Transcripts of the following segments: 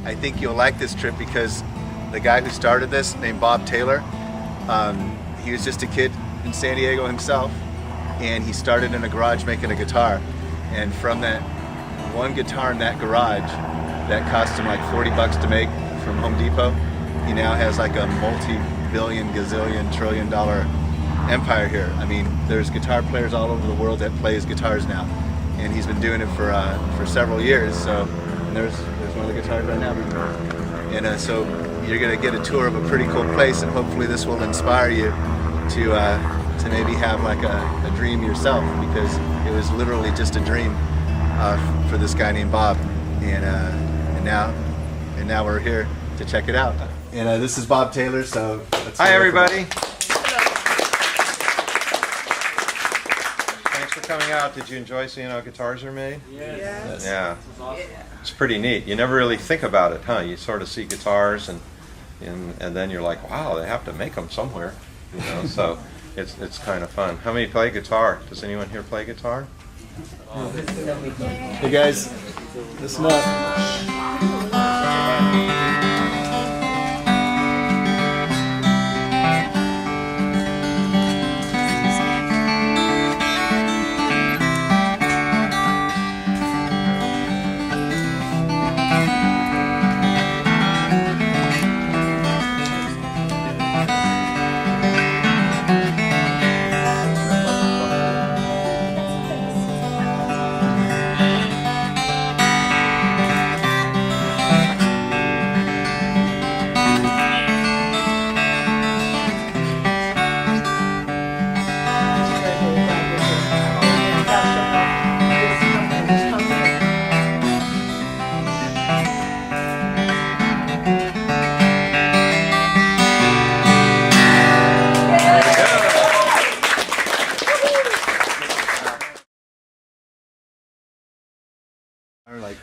I think you'll like this trip because the guy who started this, named Bob Taylor, he was just a kid in San Diego himself, and he started in a garage making a guitar. And from that one guitar in that garage that cost him like 40 bucks to make from Home Depot, he now has like a multi-billion, gazillion, trillion dollar empire here. I mean, there's guitar players all over the world that play his guitars now, and he's been doing it for several years. So and there's one of the guitars right now, and so you're gonna get a tour of a pretty cool place, and hopefully this will inspire you to maybe have like a dream yourself, because it was literally just a dream for this guy named Bob, and now we're here to check it out. And this is Bob Taylor. So hi everybody. Thanks for coming out. Did you enjoy seeing how guitars are made? Yes. Yeah. It's pretty neat. You never really think about it, huh? You sort of see guitars and then you're like, wow, they have to make them somewhere, you know. So it's kind of fun. How many play guitar? Does anyone here play guitar? Hey guys, listen up.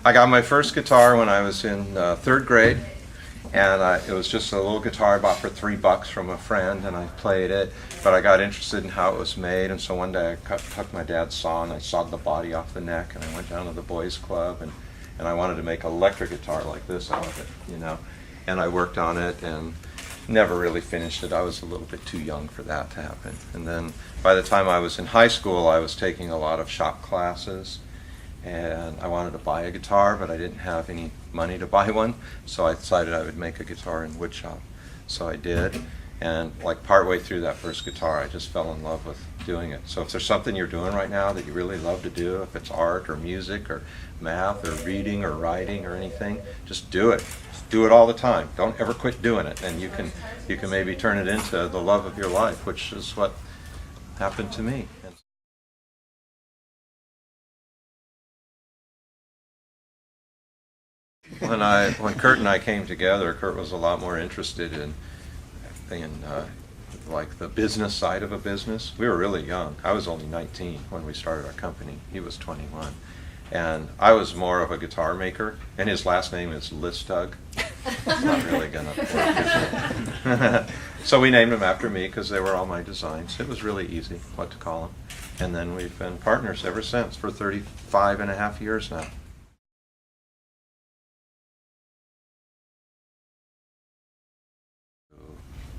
I got my first guitar when I was in third grade, and it was just a little guitar I bought for $3 from a friend, and I played it, but I got interested in how it was made, and so one day I took my dad's saw and I sawed the body off the neck, and I went down to the boys club, and I wanted to make an electric guitar like this out of it, you know, and I worked on it and never really finished it. I was a little bit too young for that to happen. And then by the time I was in high school, I was taking a lot of shop classes, and I wanted to buy a guitar, but I didn't have any money to buy one, so I decided I would make a guitar in wood shop. So I did, and like partway through that first guitar, I just fell in love with doing it. So if there's something you're doing right now that you really love to do, if it's art or music or math or reading or writing or anything, just do it. Just do it all the time. Don't ever quit doing it, and you can maybe turn it into the love of your life, which is what happened to me. When Kurt and I came together, Kurt was a lot more interested in like the business side of a business. We were really young. I was only 19 when we started our company. He was 21. And I was more of a guitar maker, and his last name is Listug. It's not really gonna work, is it? So we named him after me because they were all my designs. It was really easy what to call them. And then we've been partners ever since for 35 and a half years now.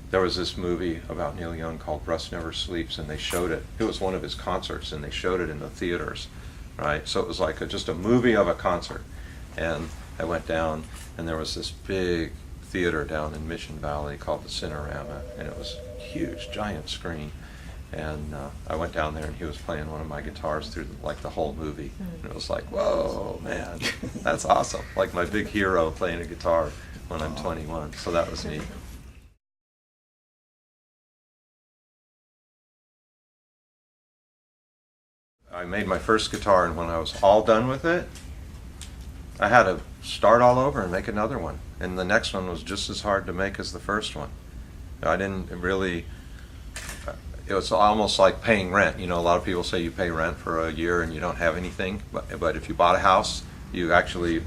There was this movie about Neil Young called Rust Never Sleeps, and they showed it. It was one of his concerts, and they showed it in the theaters, right? So it was like just a movie of a concert. And I went down, and there was this big theater down in Mission Valley called the Cinerama, and it was a huge, giant screen. And I went down there, and he was playing one of my guitars through like the whole movie. And it was like, whoa, man, that's awesome. Like my big hero playing a guitar when I'm 21, so that was neat. I made my first guitar, and when I was all done with it, I had to start all over and make another one. And the next one was just as hard to make as the first one. I didn't really, it was almost like paying rent. You know, a lot of people say you pay rent for a year and you don't have anything, but if you bought a house, you actually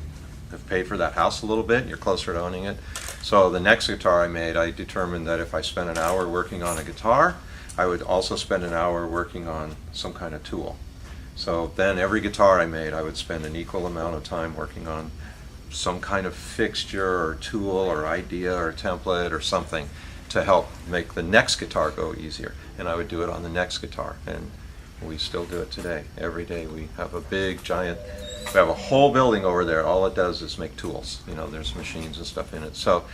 have paid for that house a little bit, and you're closer to owning it. So the next guitar I made, I determined that if I spent an hour working on a guitar, I would also spend an hour working on some kind of tool. So then every guitar I made, I would spend an equal amount of time working on some kind of fixture or tool or idea or template or something to help make the next guitar go easier. And I would do it on the next guitar, and we still do it today. Every day we have a big, giant, we have a whole building over there. All it does is make tools. You know, there's machines and stuff in it. So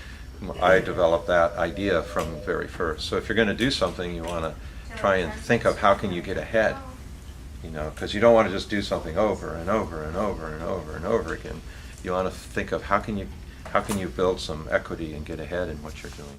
I developed that idea from the very first. So if you're going to do something, you want to try and think of how can you get ahead. You know, because you don't want to just do something over and over and over and over and over again. You want to think of how can you build some equity and get ahead in what you're doing.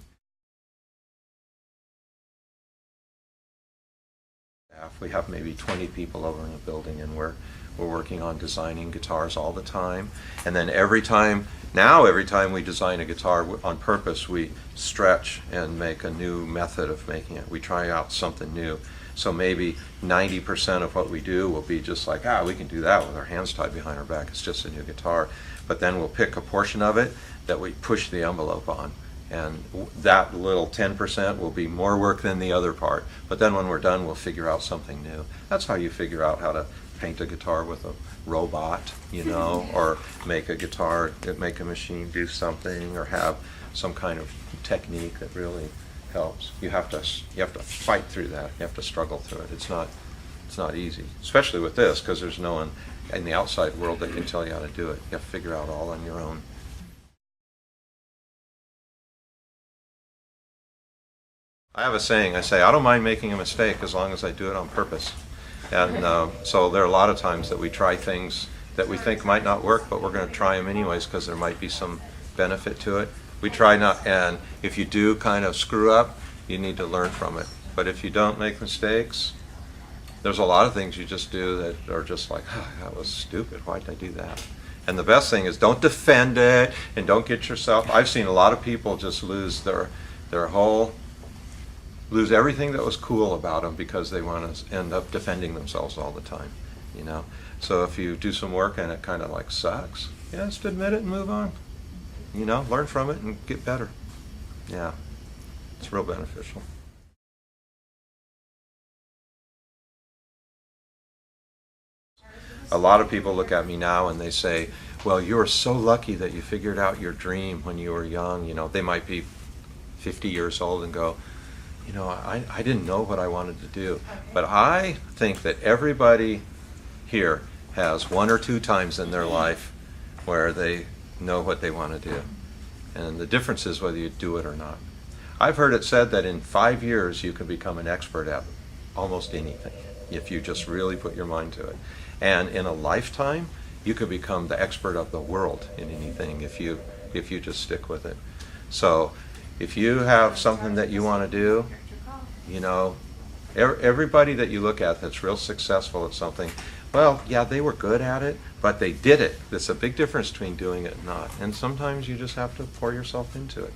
We have maybe 20 people over in the building, and we're working on designing guitars all the time. And then every time we design a guitar on purpose, we stretch and make a new method of making it. We try out something new. So maybe 90% of what we do will be just like, we can do that with our hands tied behind our back. It's just a new guitar. But then we'll pick a portion of it that we push the envelope on. And that little 10% will be more work than the other part. But then when we're done, we'll figure out something new. That's how you figure out how to paint a guitar with a robot, you know, or make a machine do something, or have some kind of technique that really helps. You have to fight through that. You have to struggle through it. It's not easy, especially with this, because there's no one in the outside world that can tell you how to do it. You have to figure out all on your own. I have a saying. I say, I don't mind making a mistake as long as I do it on purpose. And so there are a lot of times that we try things that we think might not work, but we're going to try them anyways because there might be some benefit to it. We try not, and if you do kind of screw up, you need to learn from it. But if you don't make mistakes, there's a lot of things you just do that are just like, that was stupid, why did I do that? And the best thing is don't defend it, and don't get yourself, I've seen a lot of people just lose lose everything that was cool about them because they want to end up defending themselves all the time, you know? So if you do some work and it kind of like sucks, just admit it and move on. You know, learn from it and get better. Yeah, it's real beneficial. A lot of people look at me now and they say, well, you are so lucky that you figured out your dream when you were young. You know, they might be 50 years old and go, you know, I didn't know what I wanted to do. But I think that everybody here has one or two times in their life where they know what they want to do. And the difference is whether you do it or not. I've heard it said that in 5 years you can become an expert at almost anything if you just really put your mind to it. And in a lifetime, you can become the expert of the world in anything if you just stick with it. So if you have something that you want to do, you know, everybody that you look at that's real successful at something, well, yeah, they were good at it, but they did it. There's a big difference between doing it and not. And sometimes you just have to pour yourself into it.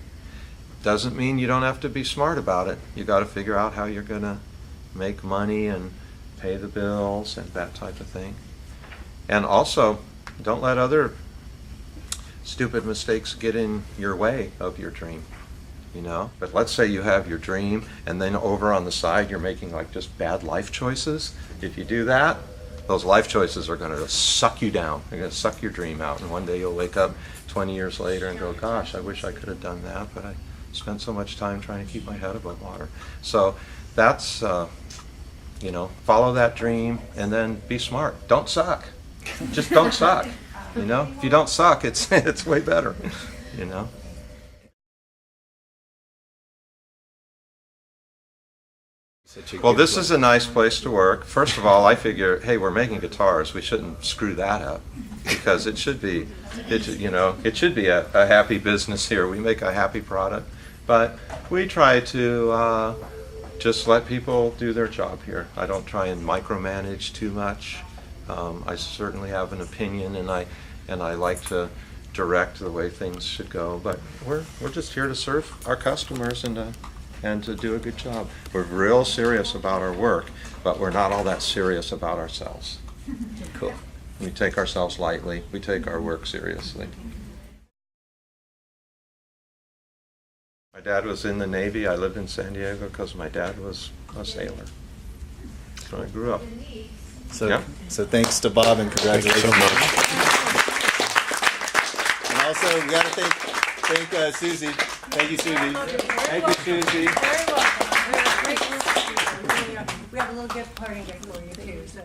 Doesn't mean you don't have to be smart about it. You got to figure out how you're going to make money and pay the bills and that type of thing. And also, don't let other stupid mistakes get in your way of your dream. You know, but let's say you have your dream and then over on the side you're making like just bad life choices. If you do that, those life choices are going to suck you down. They're going to suck your dream out, and one day you'll wake up 20 years later and go, gosh, I wish I could have done that, but I spent so much time trying to keep my head above water. So that's, you know, follow that dream and then be smart. Don't suck. Just don't suck. You know, if you don't suck, it's way better, you know. Well, this is a nice place to work. First of all, I figure, hey, we're making guitars. We shouldn't screw that up because it should be a happy business here. We make a happy product, but we try to just let people do their job here. I don't try and micromanage too much. I certainly have an opinion, and I like to direct the way things should go. But we're just here to serve our customers and to do a good job. We're real serious about our work, but we're not all that serious about ourselves. Cool. We take ourselves lightly. We take our work seriously. My dad was in the Navy. I lived in San Diego because my dad was a sailor. So I grew up. So thanks to Bob and congratulations. Thank you so much. And Also, we got to thank Susie. Thank you, Susie. Thank you, Susie. Very welcome. We have a little gift party for you too. So.